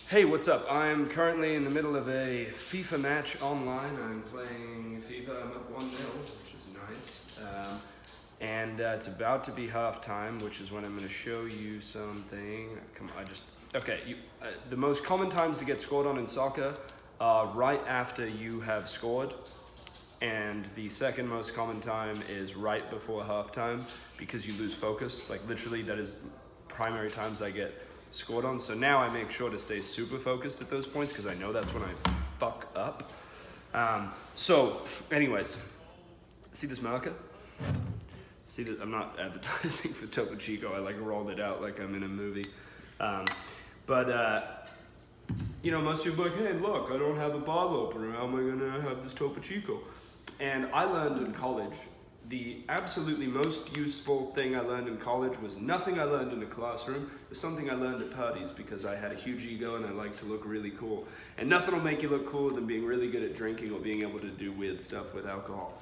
Hey, what's up? I'm currently in the middle of a FIFA match online. I'm playing FIFA. I'm up 1-0, which is nice. And it's about to be halftime, which is when I'm going to show you something. The most common times to get scored on in soccer are right after you have scored. And the second most common time is right before halftime because you lose focus. Like literally that is primary times I get scored on. So now I make sure to stay super focused at those points because I know that's when I fuck up. Anyways, see this marker? See that I'm not advertising for Topo Chico. I rolled it out like I'm in a movie. Most people are like, hey, look, I don't have a bottle opener. How am I gonna have this Topo Chico? And I learned in college, the absolutely most useful thing I learned in college was nothing I learned in a classroom. It was something I learned at parties because I had a huge ego and I like to look really cool. And nothing will make you look cooler than being really good at drinking or being able to do weird stuff with alcohol.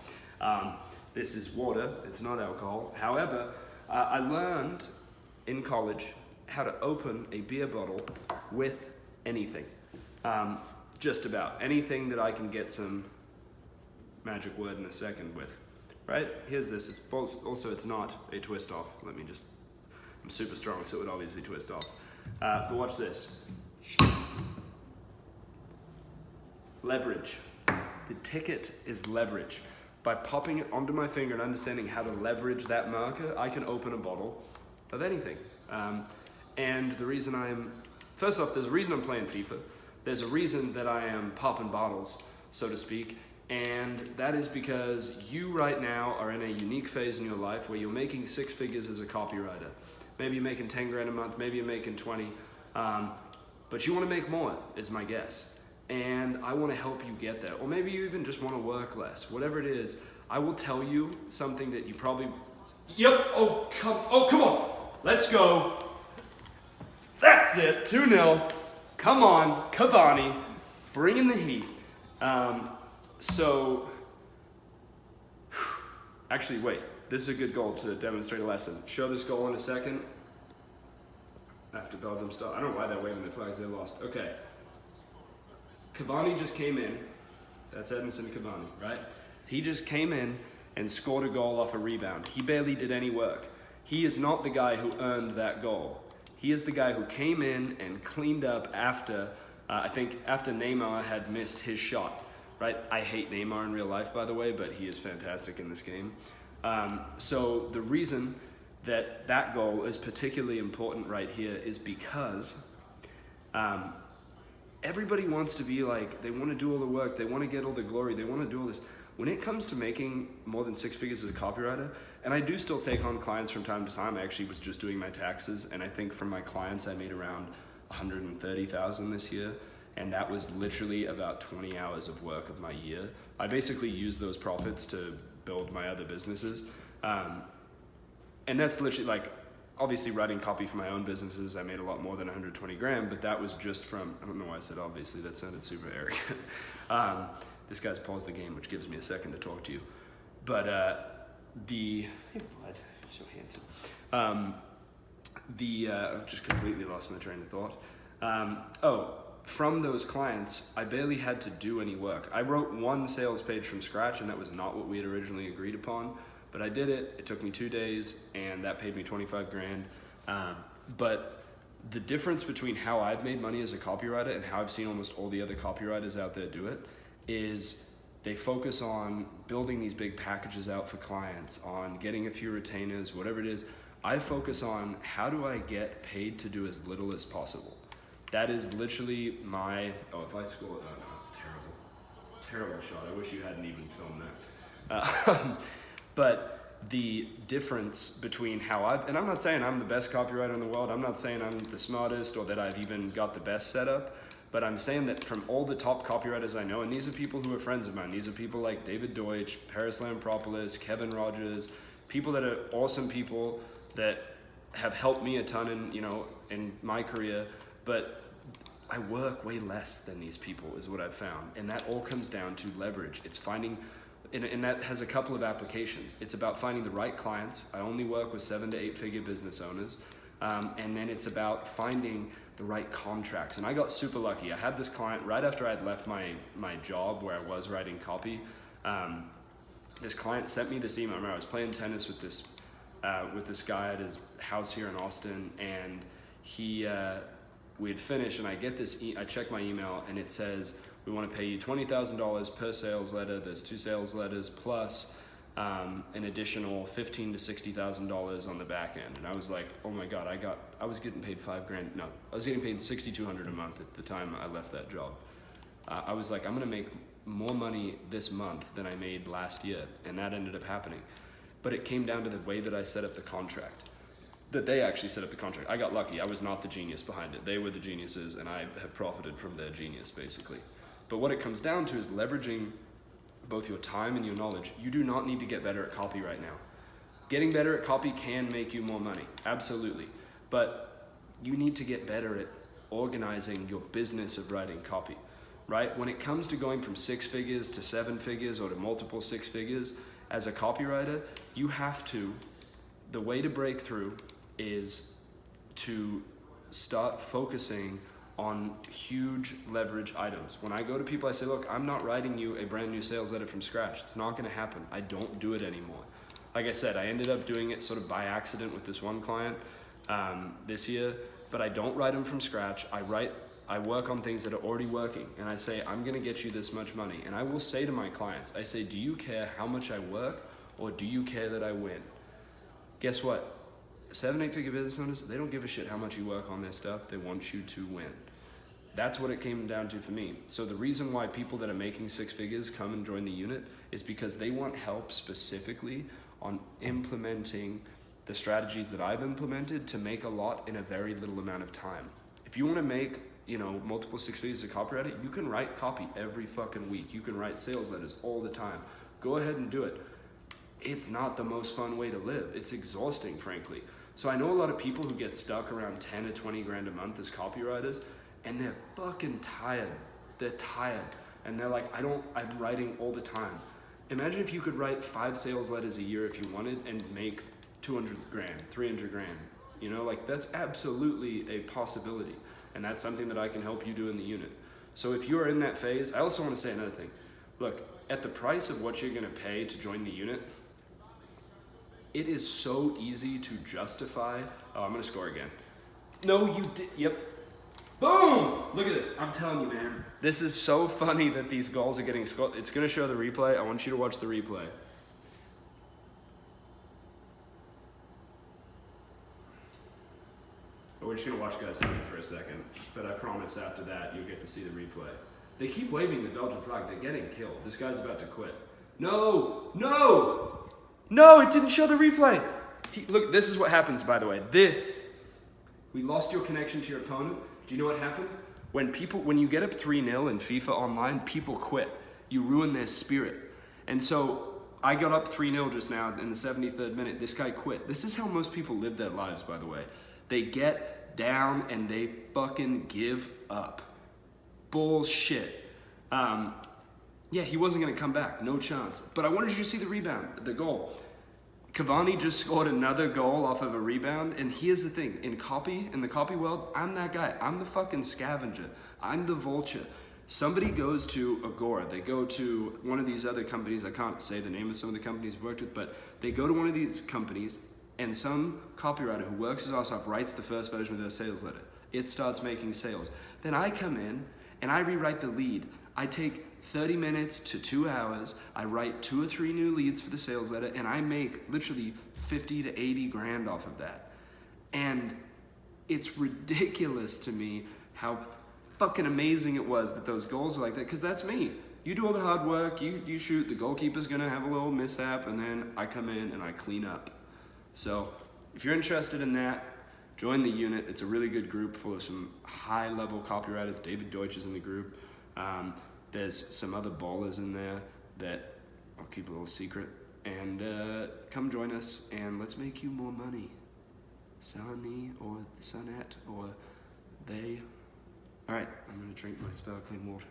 This is water, it's not alcohol. However, I learned in college how to open a beer bottle with anything. Just about anything that I can get some magic word in a second with. Right? Here's this. It's not a twist off. I'm super strong, so it would obviously twist off. But watch this. Leverage. The ticket is leverage. By popping it onto my finger and understanding how to leverage that marker, I can open a bottle of anything. And the reason first off, there's a reason I'm playing FIFA. There's a reason that I am popping bottles, so to speak. And that is because you right now are in a unique phase in your life where you're making 6 figures as a copywriter. Maybe you're making 10 grand a month, maybe you're making 20, but you want to make more is my guess. And I want to help you get there. Or maybe you even just want to work less. Whatever it is, I will tell you something that you probably, come on, let's go. That's it, 2-0. Come on, Cavani, bring in the heat. Actually, wait, this is a good goal to demonstrate a lesson. Show this goal in a second. After Belgium start. I don't know why they're waving their flags, they lost. Okay. Cavani just came in. That's Edinson Cavani, right? He just came in and scored a goal off a rebound. He barely did any work. He is not the guy who earned that goal. He is the guy who came in and cleaned up after Neymar had missed his shot. Right? I hate Neymar in real life, by the way, but he is fantastic in this game. So the reason that goal is particularly important right here is because everybody wants to be like, they want to do all the work, they want to get all the glory, they want to do all this. When it comes to making more than 6 figures as a copywriter, and I do still take on clients from time to time. I actually was just doing my taxes, and I think from my clients I made around $130,000 this year. And that was literally about 20 hours of work of my year. I basically used those profits to build my other businesses. And that's literally obviously writing copy for my own businesses, I made a lot more than 120 grand, but that was just from, I don't know why I said obviously, that sounded super arrogant. This guy's paused the game, which gives me a second to talk to you. But hey bud, so handsome. I've just completely lost my train of thought. From those clients, I barely had to do any work. I wrote 1 sales page from scratch, and that was not what we had originally agreed upon, but I did it. It took me 2 days, and that paid me 25 grand. But the difference between how I've made money as a copywriter and how I've seen almost all the other copywriters out there do it is they focus on building these big packages out for clients, on getting a few retainers, whatever it is. I focus on how do I get paid to do as little as possible. That is literally if I score, no, it's terrible shot. I wish you hadn't even filmed that. But the difference between and I'm not saying I'm the best copywriter in the world. I'm not saying I'm the smartest or that I've even got the best setup, but I'm saying that from all the top copywriters I know, and these are people who are friends of mine, these are people like David Deutsch, Paris Lampropoulos, Kevin Rogers, people that are awesome people that have helped me a ton in my career. But I work way less than these people is what I've found. And that all comes down to leverage. It's finding, and that has a couple of applications. It's about finding the right clients. I only work with 7 to 8 figure business owners. And then it's about finding the right contracts. And I got super lucky. I had this client right after I'd left my job where I was writing copy. This client sent me this email. I remember I was playing tennis with this guy at his house here in Austin, and we had finished, and I get this, I check my email, and it says, we want to pay you $20,000 per sales letter. There's 2 sales letters plus an additional $15,000 to $60,000 on the back end. And I was like, oh my God, I was getting paid $5,000. No, I was getting paid $6,200 a month at the time I left that job. I was like, I'm gonna make more money this month than I made last year, and that ended up happening. But it came down to the way that I set up the contract. That they actually set up the contract. I got lucky. I was not the genius behind it. They were the geniuses, and I have profited from their genius, basically. But what it comes down to is leveraging both your time and your knowledge. You do not need to get better at copy right now. Getting better at copy can make you more money, absolutely. But you need to get better at organizing your business of writing copy, right? When it comes to going from 6 figures to 7 figures or to multiple 6 figures, as a copywriter, you have to, the way to break through is to start focusing on huge leverage items. When I go to people, I say, look, I'm not writing you a brand new sales letter from scratch. It's not gonna happen. I don't do it anymore. Like I said, I ended up doing it sort of by accident with this one client this year, but I don't write them from scratch. I work on things that are already working, and I say, I'm gonna get you this much money. And I will say to my clients, I say, do you care how much I work, or do you care that I win? Guess what? 7, 8 figure business owners, they don't give a shit how much you work on their stuff. They want you to win. That's what it came down to for me. So the reason why people that are making 6 figures come and join the unit is because they want help specifically on implementing the strategies that I've implemented to make a lot in a very little amount of time. If you want to make, multiple 6 figures as a copywriter, you can write copy every fucking week. You can write sales letters all the time. Go ahead and do it. It's not the most fun way to live. It's exhausting, frankly. So I know a lot of people who get stuck around 10 to 20 grand a month as copywriters, and they're fucking tired. They're tired. And they're like, I'm writing all the time. Imagine if you could write 5 sales letters a year if you wanted and make 200 grand, 300 grand. That's absolutely a possibility. And that's something that I can help you do in the unit. So if you're in that phase, I also want to say another thing. Look, at the price of what you're gonna pay to join the unit, it is so easy to justify. Oh, I'm gonna score again. No, you did, yep. Boom! Look at this, I'm telling you, man. This is so funny that these goals are getting scored. It's gonna show the replay. I want you to watch the replay. We're just gonna watch guys hit for a second, but I promise after that you'll get to see the replay. They keep waving the Belgian flag. They're getting killed. This guy's about to quit. No! It didn't show the replay. Look, this is what happens, by the way. We lost your connection to your opponent. Do you know what happened? When you get up 3-0 in FIFA Online, people quit. You ruin their spirit. And so I got up 3-0 just now in the 73rd minute. This guy quit. This is how most people live their lives, by the way. They get down and they fucking give up. Bullshit. He wasn't going to come back. No chance. But I wanted you to see the rebound, the goal. Cavani just scored another goal off of a rebound. And here's the thing. In the copy world, I'm that guy. I'm the fucking scavenger. I'm the vulture. Somebody goes to Agora. They go to one of these other companies. I can't say the name of some of the companies I've worked with, but they go to one of these companies, and some copywriter who works his ass off writes the first version of their sales letter. It starts making sales. Then I come in and I rewrite the lead. I take 30 minutes to 2 hours. I write 2 or 3 new leads for the sales letter, and I make literally 50 to 80 grand off of that. And it's ridiculous to me how fucking amazing it was that those goals were like that, because that's me. You do all the hard work, you shoot, the goalkeeper's gonna have a little mishap, and then I come in and I clean up. So if you're interested in that, join the unit. It's a really good group full of some high-level copywriters. David Deutsch is in the group. There's some other ballers in there that I'll keep a little secret. And come join us, and let's make you more money. Sunny or Sunette or they. All right, I'm gonna drink my sparkling water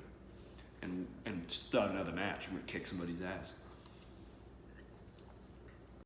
and start another match. I'm gonna kick somebody's ass.